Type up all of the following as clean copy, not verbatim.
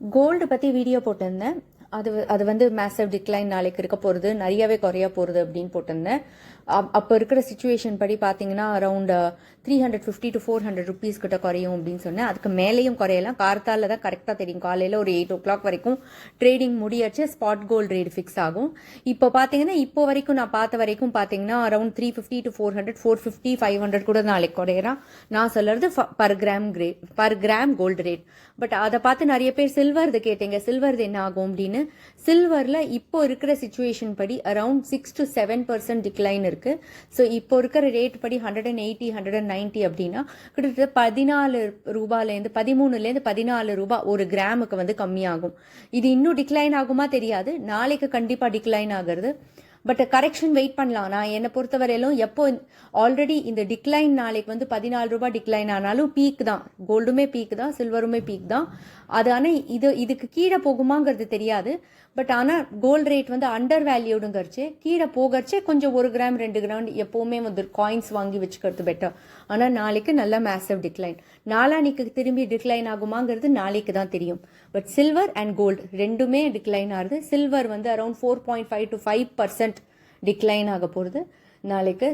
Gold பற்றி video போட்டிருந்தேன். அது வந்து மேசிவ் டிக்ளைன் நாளைக்கு இருக்க போகிறது, நிறையவே குறைய போகிறது அப்படின்னு போட்டிருந்தேன். அப்போ இருக்கிற சுச்சுவேஷன் படி பார்த்தீங்கன்னா அரௌண்ட் 350 to 400 ருபீஸ் கிட்ட குறையும் அப்படின்னு சொன்னேன். அதுக்கு மேலேயும் குறையலாம். கார்த்தால தான் கரெக்டாக தெரியும். காலையில் ஒரு 8 o'clock வரைக்கும் ட்ரேடிங் முடியாச்சு, ஸ்பாட் கோல்டு ரேட் ஃபிக்ஸ் ஆகும். இப்போ பார்த்தீங்கன்னா இப்போ வரைக்கும் நான் பார்த்த வரைக்கும் பார்த்தீங்கன்னா அரௌண்ட் 350 to 400, 450, 500 கூட நாளைக்கு குறையலாம். நான் சொல்கிறது per gram gold rate. But அதை பார்த்து நிறைய பேர் சில்வர்து கேட்டீங்க, சில்வர்து என்ன ஆகும் அப்படின்னு. சில்வரில் இப்போ இருக்கிற சுச்சுவேஷன் படி அரௌண்ட் 6 to 7% டிக்ளைன் இருக்கு. ஸோ இப்போ இருக்கிற ரேட் படி 180, 190 அப்படின்னா கிட்டத்தட்ட 14 ரூபாயிலேருந்து 13லேருந்து 14 ரூபாய் ஒரு கிராமுக்கு வந்து கம்மியாகும். இது இன்னும் டிக்ளைன் ஆகுமா தெரியாது, நாளைக்கு கண்டிப்பாக டிக்ளைன் ஆகிறது. பட் கரெக்ஷன் வெயிட் பண்ணலாம். நான் என்னை பொறுத்தவரையிலும் எப்போ ஆல்ரெடி இந்த டிக்ளைன் நாளைக்கு வந்து 14 ரூபாய் டிக்ளைன் ஆனாலும் பீக் தான், கோல்டுமே பீக் தான், சில்வருமே பீக் தான். அது ஆனால் இதுக்கு கீழே போகுமாங்கிறது தெரியாது. பட் ஆனால் கோல்டு ரேட் வந்து அண்டர் வேல்யூடுங்கிறச்சு கீழே போகிறச்சே கொஞ்சம் 1 கிராம் 2 கிராம் எப்போவுமே வந்து காயின்ஸ் வாங்கி வச்சுக்கிறது பெட்டர். ஆனால் நாளைக்கு நல்ல மேசிவ் டிக்ளைன். நாளானிக்கு திரும்பி டிக்ளைன் ஆகுமாங்கிறது நாளைக்கு தான் தெரியும். பட் சில்வர் அண்ட் கோல்டு ரெண்டுமே டிக்ளைன் ஆகுது. சில்வர் வந்து அரௌண்ட் 4.5 to 5% டிக்ளைன் ஆக போகிறது நாளைக்கு.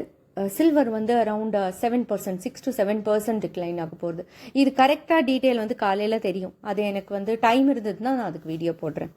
சில்வர் வந்து அரௌண்ட் 7%, 6 to 7% டிக்ளைன் ஆக போகிறது. இது கரெக்டாக டீட்டெயில் வந்து காலையில் தெரியும். அது எனக்கு வந்து டைம் இருந்ததுன்னா நான் அதுக்கு வீடியோ போடுறேன்.